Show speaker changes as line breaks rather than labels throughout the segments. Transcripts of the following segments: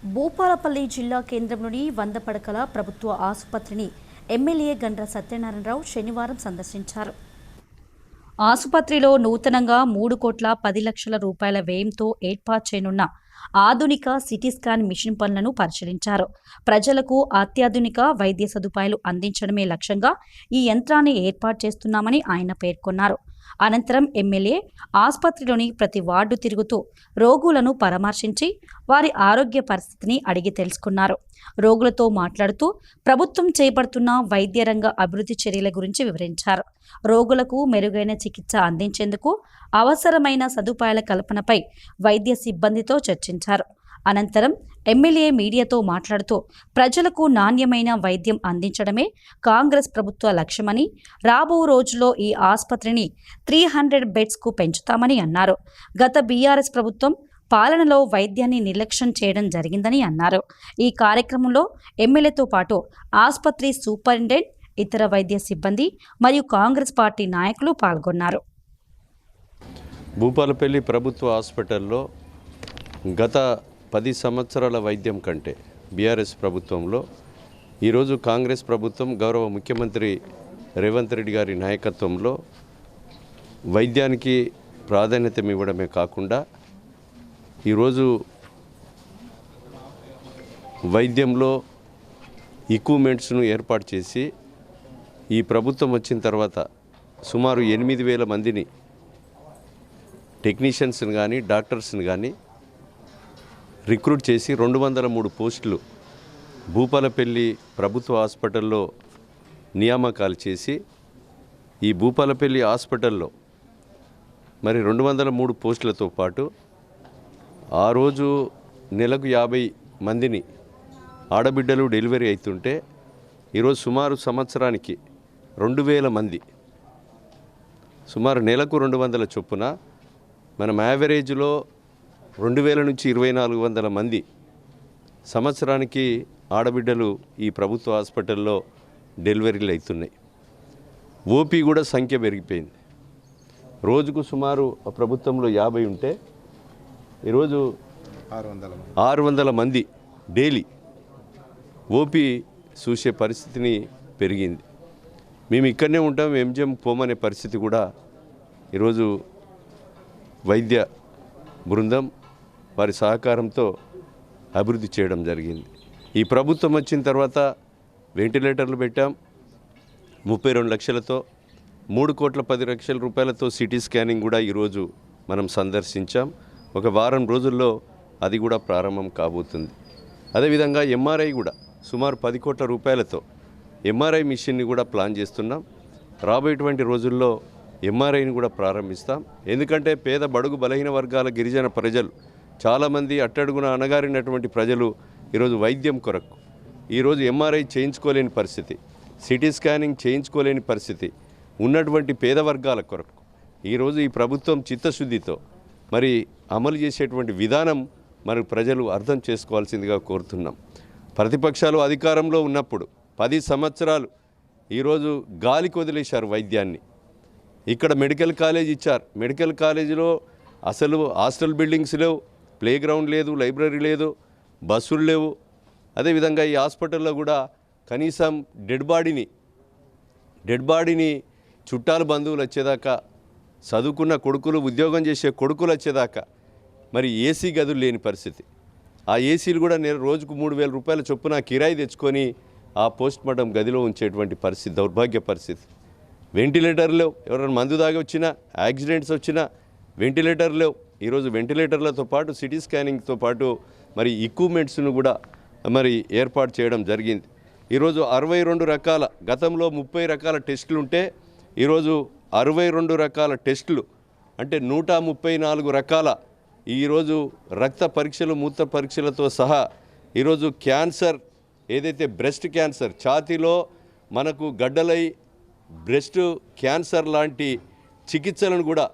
భూపాలపల్లి జిల్లా కేంద్రంలోని 100 పడకల ప్రభుత్వ ఆసుపత్రిని ఎమ్మెల్యే గండ్ర సత్యనారాయణరావు శనివారం సందర్శించారు. ఆసుపత్రిలో నూతనంగా 3,10,00,000 రూపాయల వ్యయంతో ఏర్పాటు చేయనున్న ఆధునిక సిటీ స్కాన్ మిషన్ పనులను పరిశీలించారు. ప్రజలకు అత్యాధునిక వైద్య సదుపాయాలు అందించడమే లక్ష్యంగా ఈ యంత్రాన్ని ఏర్పాటు చేస్తున్నామని ఆయన పేర్కొన్నారు. అనంతరం ఎమ్మెల్యే ఆసుపత్రిలోని ప్రతి వార్డు తిరుగుతూ రోగులను పరామర్శించి వారి ఆరోగ్య పరిస్థితిని అడిగి తెలుసుకున్నారు. రోగులతో మాట్లాడుతూ ప్రభుత్వం చేపడుతున్న వైద్య రంగ అభివృద్ధి చర్యల గురించి వివరించారు. రోగులకు మెరుగైన చికిత్స అందించేందుకు అవసరమైన సదుపాయాల కల్పనపై వైద్య సిబ్బందితో చర్చించారు. అనంతరం ఎమ్మెల్యే మీడియాతో మాట్లాడుతూ ప్రజలకు నాణ్యమైన వైద్యం అందించడమే కాంగ్రెస్ ప్రభుత్వ లక్ష్యమని, రాబో రోజుల్లో ఈ ఆసుపత్రిని 300 బెడ్స్కు పెంచుతామని అన్నారు. గత బీఆర్ఎస్ ప్రభుత్వం పాలనలో వైద్యాన్ని నిర్లక్ష్యం చేయడం జరిగిందని అన్నారు. ఈ కార్యక్రమంలో ఎమ్మెల్యేతో పాటు ఆసుపత్రి సూపరింటెండెంట్, ఇతర వైద్య సిబ్బంది మరియు కాంగ్రెస్ పార్టీ నాయకులు పాల్గొన్నారు.
భూపాలపల్లి ప్రభుత్వ హాస్పిటల్లో గత 10 సంవత్సరాల వైద్యం కంటే బీఆర్ఎస్ ప్రభుత్వంలో ఈరోజు కాంగ్రెస్ ప్రభుత్వం గౌరవ ముఖ్యమంత్రి రేవంత్ రెడ్డి గారి నాయకత్వంలో వైద్యానికి ప్రాధాన్యత ఇవ్వడమే కాకుండా ఈరోజు వైద్యంలో ఎక్విప్మెంట్స్ను ఏర్పాటు చేసి ఈ ప్రభుత్వం వచ్చిన తర్వాత సుమారు 8,000 మందిని టెక్నీషియన్స్ని కానీ డాక్టర్స్ని కానీ రిక్రూట్ చేసి 203 పోస్టులు భూపాలపల్లి ప్రభుత్వ హాస్పిటల్లో నియామకాలు చేసి ఈ భూపాలపల్లి హాస్పిటల్లో మరి 203 పోస్టులతో పాటు ఆ రోజు నెలకు 50 మందిని ఆడబిడ్డలు డెలివరీ అవుతుంటే ఈరోజు సుమారు సంవత్సరానికి 2,000 మంది, సుమారు నెలకు 200 చొప్పున మనం యావరేజ్లో 2,000 నుంచి 2,400 మంది సంవత్సరానికి ఆడబిడ్డలు ఈ ప్రభుత్వ హాస్పిటల్లో డెలివరీలు అవుతున్నాయి. ఓపీ కూడా సంఖ్య పెరిగిపోయింది. రోజుకు సుమారు ప్రభుత్వంలో 50 ఉంటే ఈరోజు 600 మంది డైలీ ఓపీ చూసే పరిస్థితిని పెరిగింది. మేము ఇక్కడనే ఉంటాం, ఎంజిఎం పోమనే పరిస్థితి కూడా ఈరోజు వైద్య బృందం వారి సహకారంతో అభివృద్ధి చేయడం జరిగింది. ఈ ప్రభుత్వం వచ్చిన తర్వాత వెంటిలేటర్లు పెట్టాం 32 లక్షలతో, 3,10,00,000 రూపాయలతో సిటీ స్కానింగ్ కూడా ఈరోజు మనం సందర్శించాం. ఒక వారం రోజుల్లో అది కూడా ప్రారంభం కాబోతుంది. అదేవిధంగా ఎంఆర్ఐ కూడా సుమారు 10 కోట్ల రూపాయలతో ఎంఆర్ఐ మిషన్ని కూడా ప్లాన్ చేస్తున్నాం. రాబోయేటువంటి రోజుల్లో ఎంఆర్ఐని కూడా ప్రారంభిస్తాం. ఎందుకంటే పేద బడుగు బలహీన వర్గాల గిరిజన ప్రజలు చాలామంది అట్టడుగున అణగారినటువంటి ప్రజలు ఈరోజు వైద్యం కొరకు ఈరోజు ఎంఆర్ఐ చేయించుకోలేని పరిస్థితి, సిటీ స్కానింగ్ చేయించుకోలేని పరిస్థితి ఉన్నటువంటి పేద వర్గాల కొరకు ఈరోజు ఈ ప్రభుత్వం చిత్తశుద్ధితో మరి అమలు చేసేటువంటి విధానం మరి ప్రజలు అర్థం చేసుకోవాల్సిందిగా కోరుతున్నాం. ప్రతిపక్షాలు అధికారంలో ఉన్నప్పుడు 10 సంవత్సరాలు ఈరోజు గాలికి వదిలేశారు వైద్యాన్ని. ఇక్కడ మెడికల్ కాలేజ్ ఇచ్చారు. మెడికల్ కాలేజీలో అసలు హాస్టల్ బిల్డింగ్స్ లేవు, ప్లే గ్రౌండ్ లేదు, లైబ్రరీ లేదు, బస్సులు లేవు. అదేవిధంగా ఈ హాస్పిటల్లో కూడా కనీసం డెడ్ బాడీని చుట్టాలు బంధువులు వచ్చేదాకా, చదువుకున్న కొడుకులు ఉద్యోగం చేసే కొడుకులు వచ్చేదాకా మరి ఏసీ గదులు లేని పరిస్థితి. ఆ ఏసీలు కూడా రోజుకు 3,000 రూపాయల చొప్పున కిరాయి తెచ్చుకొని ఆ పోస్ట్ మార్టం గదిలో ఉంచేటువంటి పరిస్థితి, దౌర్భాగ్య పరిస్థితి. వెంటిలేటర్ లేవు, ఎవరైనా మందు దాగి వచ్చినా, యాక్సిడెంట్స్ వచ్చినా వెంటిలేటర్ లేవు. ఈరోజు వెంటిలేటర్లతో పాటు సిటీ స్కానింగ్తో పాటు మరి ఎక్విప్మెంట్స్ను కూడా మరి ఏర్పాటు చేయడం జరిగింది. ఈరోజు 62 రకాల, గతంలో 30 రకాల టెస్టులు ఉంటే ఈరోజు 62 రకాల టెస్టులు, అంటే 134 రకాల ఈరోజు రక్త పరీక్షలు, మూత్ర పరీక్షలతో సహా ఈరోజు క్యాన్సర్, ఏదైతే బ్రెస్ట్ క్యాన్సర్, ఛాతీలో మనకు గడ్డలై బ్రెస్ట్ క్యాన్సర్ లాంటి చికిత్సలను కూడా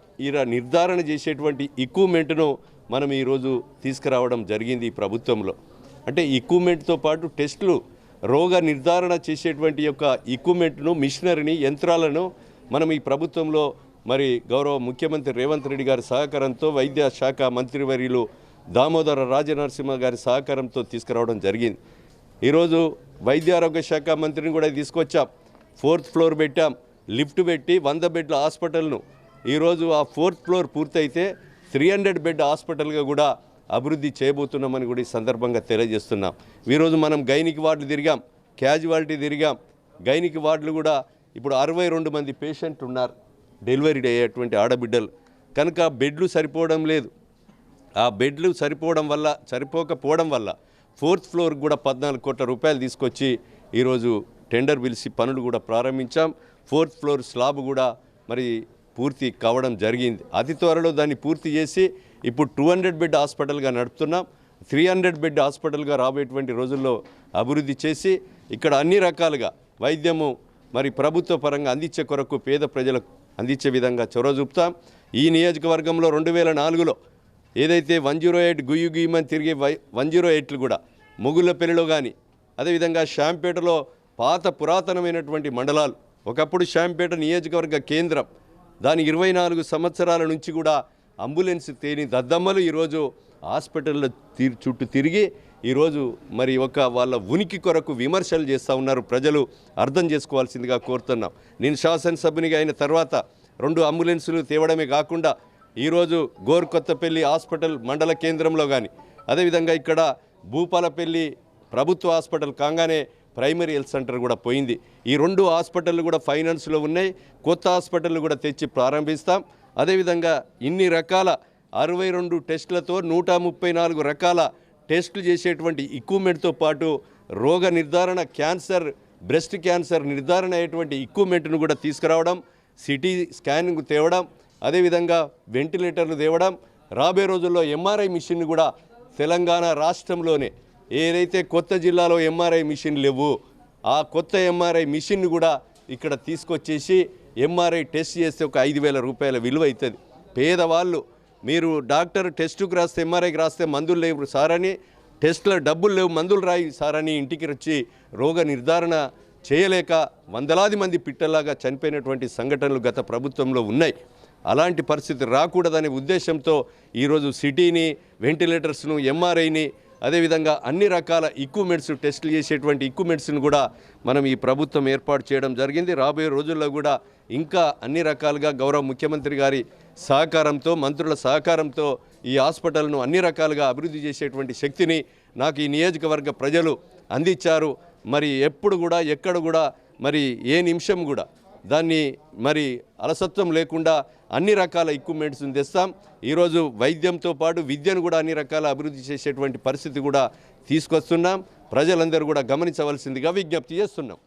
నిర్ధారణ చేసేటువంటి ఎక్విప్మెంట్ను మనం ఈరోజు తీసుకురావడం జరిగింది ఈ ప్రభుత్వంలో. అంటే ఎక్విప్మెంట్తో పాటు టెస్టులు, రోగ నిర్ధారణ చేసేటువంటి యొక్క ఎక్విప్మెంట్ను, మిషనరీని, యంత్రాలను మనం ఈ ప్రభుత్వంలో మరి గౌరవ ముఖ్యమంత్రి రేవంత్ రెడ్డి గారి సహకారంతో వైద్య శాఖ మంత్రివర్యులు దామోదర రాజనరసింహ గారి సహకారంతో తీసుకురావడం జరిగింది. ఈరోజు వైద్య ఆరోగ్య శాఖ మంత్రిని కూడా తీసుకొచ్చాం. 4th ఫ్లోర్ పెట్టాం, లిఫ్ట్ పెట్టి 100 బెడ్ల హాస్పిటల్ను ఈరోజు ఆ 4th ఫ్లోర్ పూర్తయితే 300 బెడ్ హాస్పిటల్గా కూడా అభివృద్ధి చేయబోతున్నామని కూడా ఈ సందర్భంగా తెలియజేస్తున్నాం. ఈరోజు మనం గైనిక్ వార్డులు తిరిగాం, క్యాజువాలిటీ తిరిగాం. గైనిక్ వార్డులు కూడా ఇప్పుడు 62 మంది పేషెంట్లు ఉన్నారు డెలివరీ అయ్యేటువంటి ఆడబిడ్డలు. కనుక బెడ్లు సరిపోవడం లేదు. ఆ బెడ్లు సరిపోకపోవడం వల్ల 4th ఫ్లోర్ కూడా 14 కోట్ల రూపాయలు తీసుకొచ్చి ఈరోజు టెండర్ పిలిచి పనులు కూడా ప్రారంభించాం. 4th ఫ్లోర్ స్లాబ్ కూడా మరి పూర్తి కావడం జరిగింది. అతి త్వరలో దాన్ని పూర్తి చేసి ఇప్పుడు 200 బెడ్ హాస్పిటల్గా నడుపుతున్నాం. 300 బెడ్ హాస్పిటల్గా రాబోయేటువంటి రోజుల్లో అభివృద్ధి చేసి ఇక్కడ అన్ని రకాలుగా వైద్యము మరి ప్రభుత్వ పరంగా అందించే కొరకు పేద ప్రజలకు అందించే విధంగా చొరవ చూపుతాం. ఈ నియోజకవర్గంలో 2004లో ఏదైతే 108 గుయ్యి గుయ్యమని తిరిగే 108లు కూడా మొగుళ్ళపల్లిలో కానీ, అదేవిధంగా శాంపేటలో పాత పురాతనమైనటువంటి మండలాలు, ఒకప్పుడు శాంపేట నియోజకవర్గ కేంద్రం, దాని 24 సంవత్సరాల నుంచి కూడా అంబులెన్స్ తేని దద్దమ్మలు ఈరోజు హాస్పిటల్లో చుట్టూ తిరిగి ఈరోజు మరి వాళ్ళ ఉనికి కొరకు విమర్శలు చేస్తూ ఉన్నారు. ప్రజలు అర్థం చేసుకోవాల్సిందిగా కోరుతున్నాం. నేను శాసనసభ్యునిగా అయిన తర్వాత 2 అంబులెన్సులు తేవడమే కాకుండా ఈరోజు గోర్కొత్తపల్లి హాస్పిటల్ మండల కేంద్రంలో కానీ, అదేవిధంగా ఇక్కడ భూపాలపల్లి ప్రభుత్వ హాస్పిటల్ కాగానే ప్రైమరీ హెల్త్ సెంటర్ కూడా పోయింది. ఈ 2 హాస్పిటళ్ళు కూడా ఫైనాన్స్లో ఉన్నాయి. కొత్త హాస్పిటళ్ళు కూడా తెచ్చి ప్రారంభిస్తాం. అదేవిధంగా ఇన్ని రకాల 62 టెస్టులతో 134 రకాల టెస్టులు చేసేటువంటి ఎక్విప్మెంట్తో పాటు రోగ నిర్ధారణ, క్యాన్సర్, బ్రెస్ట్ క్యాన్సర్ నిర్ధారణ అయ్యేటువంటి ఎక్విప్మెంట్ను కూడా తీసుకురావడం, సిటీ స్కానింగ్ తేవడం, అదేవిధంగా వెంటిలేటర్లు తేవడం, రాబోయే రోజుల్లో ఎంఆర్ఐ మిషన్ కూడా తెలంగాణ రాష్ట్రంలోనే ఏదైతే కొత్త జిల్లాలో ఎంఆర్ఐ మిషన్ లేవు, ఆ కొత్త ఎంఆర్ఐ మిషన్ కూడా ఇక్కడ తీసుకొచ్చేసి ఎంఆర్ఐ టెస్ట్ చేస్తే ఒక 5,000 రూపాయల విలువ అవుతుంది. పేదవాళ్ళు మీరు డాక్టర్ టెస్టుకు రాస్తే ఎంఆర్ఐకి రాస్తే మందులు లేవు సార్ అని, టెస్టుల డబ్బులు లేవు మందులు రాయి సార్ అని ఇంటికి వచ్చి రోగ నిర్ధారణ చేయలేక వందలాది మంది పిట్టలాగా చనిపోయినటువంటి సంఘటనలు గత ప్రభుత్వంలో ఉన్నాయి. అలాంటి పరిస్థితి రాకూడదనే ఉద్దేశంతో ఈరోజు సిటీని, వెంటిలేటర్స్ను, ఎంఆర్ఐని, అదేవిధంగా అన్ని రకాల ఎక్విప్మెంట్స్, టెస్టులు చేసేటువంటి ఎక్విప్మెంట్స్ను కూడా మనం ఈ ప్రభుత్వం ఏర్పాటు చేయడం జరిగింది. రాబోయే రోజుల్లో కూడా ఇంకా అన్ని రకాలుగా గౌరవ ముఖ్యమంత్రి గారి సహకారంతో, మంత్రుల సహకారంతో ఈ హాస్పిటల్ను అన్ని రకాలుగా అభివృద్ధి చేసేటువంటి శక్తిని నాకు ఈ నియోజకవర్గ ప్రజలు అందించారు. మరి ఎప్పుడు కూడా ఎక్కడ కూడా మరి ఏ నిమిషం కూడా దాన్ని మరి అలసత్వం లేకుండా అన్ని రకాల ఎక్విప్మెంట్స్ని తెస్తాం. ఈరోజు వైద్యంతో పాటు విద్యను కూడా అన్ని రకాల అభివృద్ధి చేసేటువంటి పరిస్థితి కూడా తీసుకొస్తున్నాం. ప్రజలందరూ కూడా గమనించవలసిందిగా విజ్ఞప్తి చేస్తున్నాం.